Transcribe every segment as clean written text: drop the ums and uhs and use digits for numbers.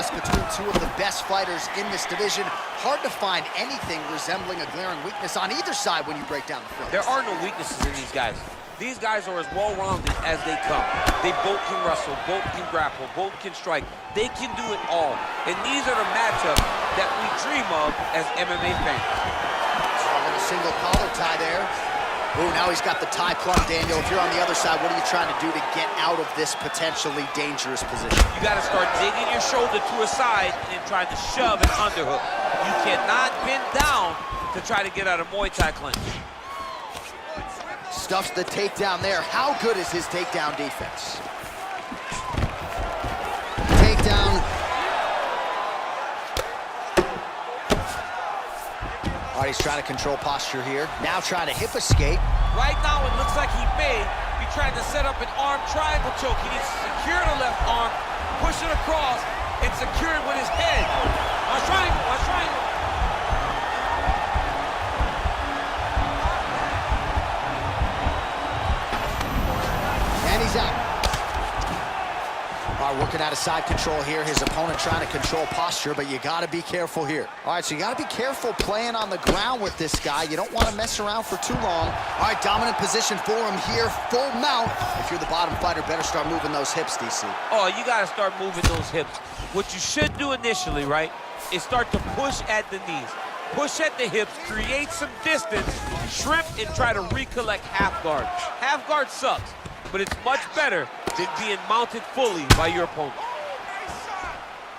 contest between two of the best fighters in this division. Hard to find anything resembling a glaring weakness on either side when you break down the film. There are no weaknesses in these guys. These guys are as well-rounded as they come. They both can wrestle, both can grapple, both can strike. They can do it all. And these are the matchups that we dream of as MMA fans. A little single collar tie there. Ooh, now he's got the tie plum, Daniel. If you're on the other side, what are you trying to do to get out of this potentially dangerous position? You got to start digging your shoulder to a side and trying to shove an underhook. You cannot bend down to try to get out of Muay Thai clinch. Stuffs the takedown there. How good is his takedown defense? Takedown. All right, he's trying to control posture here. Now trying to hip escape. Right now, it looks like he may be trying to set up an arm triangle choke. He needs to secure the left arm, push it across, and secure it with his head. Watch triangle, watch triangle. And he's out. All right, working out of side control here. His opponent trying to control posture, but you got to be careful here. All right, so you got to be careful playing on the ground with this guy. You don't want to mess around for too long. All right, dominant position for him here. Full mount. If you're the bottom fighter, better start moving those hips, DC. Oh, you got to start moving those hips. What you should do initially, right, is start to push at the knees. Push at the hips, create some distance, shrimp, and try to recollect half guard. Half guard sucks, but it's much better than being mounted fully by your opponent.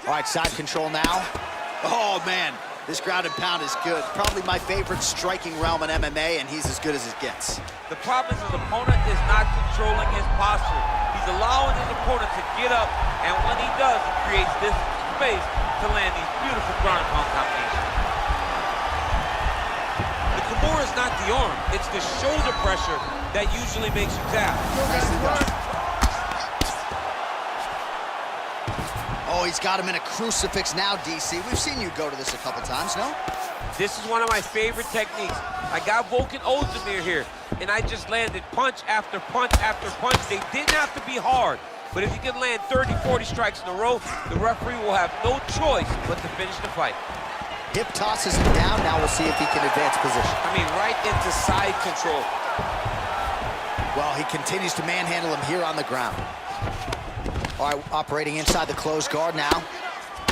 All right, side control now. Oh, man, this ground and pound is good. Probably my favorite striking realm in MMA, and he's as good as it gets. The problem is his opponent is not controlling his posture. He's allowing his opponent to get up, and when he does, he creates this space to land these beautiful ground and pound combinations. The Kimura is not the arm, it's the shoulder pressure that usually makes you tap. Oh, he's got him in a crucifix now, DC. We've seen you go to this a couple times, no? This is one of my favorite techniques. I got Volkan Ozdemir here, and I just landed punch after punch after punch. They didn't have to be hard, but if you can land 30, 40 strikes in a row, the referee will have no choice but to finish the fight. Hip tosses him down. Now we'll see if he can advance position. I mean, right into side control. Well, he continues to manhandle him here on the ground. All right, operating inside the closed guard now.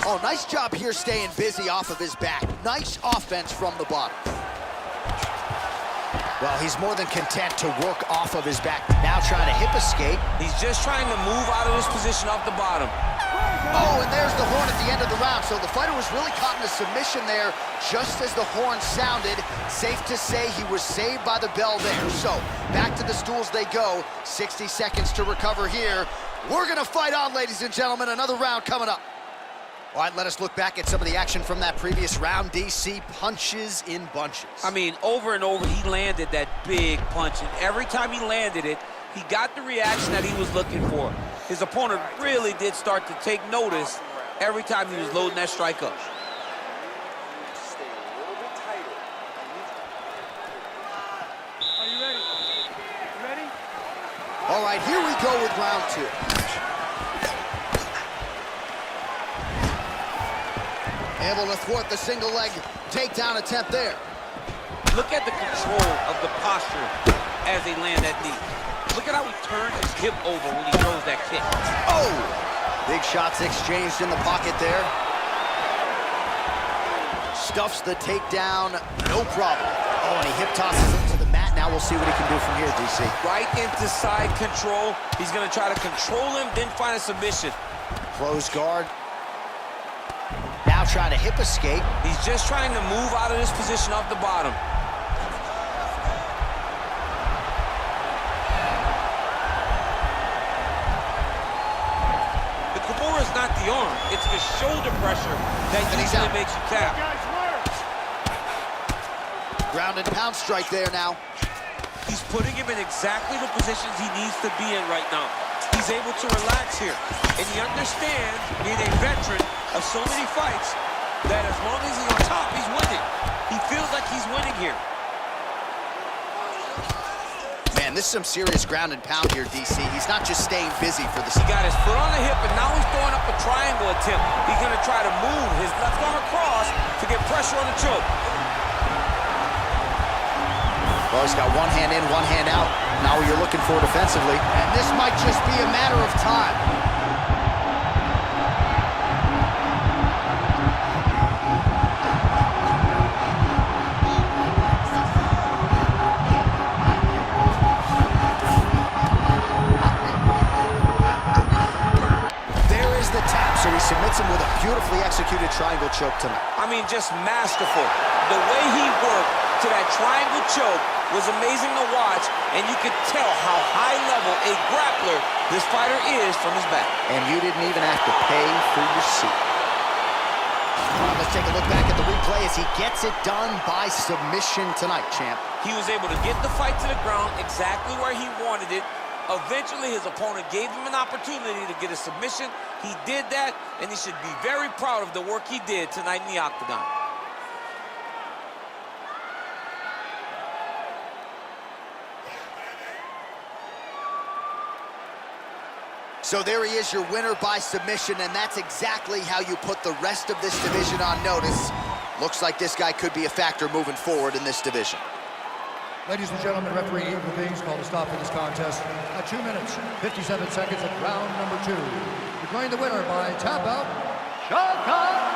Oh, nice job here staying busy off of his back. Nice offense from the bottom. Well, he's more than content to work off of his back. Now trying to hip escape. He's just trying to move out of this position off the bottom. Oh, and there's the horn at the end of the round. So the fighter was really caught in a submission there just as the horn sounded. Safe to say he was saved by the bell there. So back to the stools they go. 60 seconds to recover here. We're gonna fight on, ladies and gentlemen. Another round coming up. All right, let us look back at some of the action from that previous round. DC, punches in bunches. I mean, over and over, he landed that big punch, and every time he landed it, he got the reaction that he was looking for. His opponent really did start to take notice every time he was loading that strike up. Are you ready? You ready? All right, here we go with round two. Able to thwart the single leg takedown attempt there. Look at the control of the posture as they land that knee. Look at how he turns his hip over when he throws that kick. Oh! Big shots exchanged in the pocket there. Stuffs the takedown, no problem. Oh, and he hip tosses him to the mat. Now we'll see what he can do from here, DC. Right into side control. He's gonna try to control him, then find a submission. Close guard. Now trying to hip escape. He's just trying to move out of this position off the bottom. The Kimura is not the arm, it's the shoulder pressure that usually makes you tap. Ground and pound strike there now. He's putting him in exactly the positions he needs to be in right now. He's able to relax here, and he understands, being a veteran of so many fights, that as long as he's on top, he's winning. He feels like he's winning here. Man, And this is some serious ground and pound here, DC. He's not just staying busy for the... He got his foot on the hip, and now he's throwing up a triangle attempt. He's going to try to move his left arm across to get pressure on the choke. Well, he's got one hand in, one hand out. Now you're looking for it defensively. And this might just be a matter of time. So he submits him with a beautifully executed triangle choke tonight. I mean, just masterful. The way he worked to that triangle choke was amazing to watch, and you could tell how high level a grappler this fighter is from his back. And you didn't even have to pay for your seat. Let's take a look back at the replay as he gets it done by submission tonight, champ. He was able to get the fight to the ground exactly where he wanted it. Eventually, his opponent gave him an opportunity to get a submission. He did that, and he should be very proud of the work he did tonight in the octagon. So there he is, your winner by submission, and that's exactly how you put the rest of this division on notice. Looks like this guy could be a factor moving forward in this division. Ladies and gentlemen, referee Eagle Kings called a stop to this contest at 2 minutes, 57 seconds of round number 2. Declaring the winner by tap out, Rahmonov.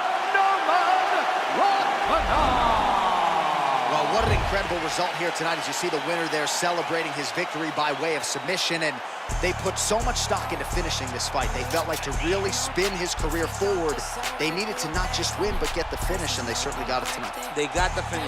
Well, what an incredible result here tonight as you see the winner there celebrating his victory by way of submission, and they put so much stock into finishing this fight. They felt like to really spin his career forward, they needed to not just win, but get the finish, and they certainly got it tonight. They got the finish.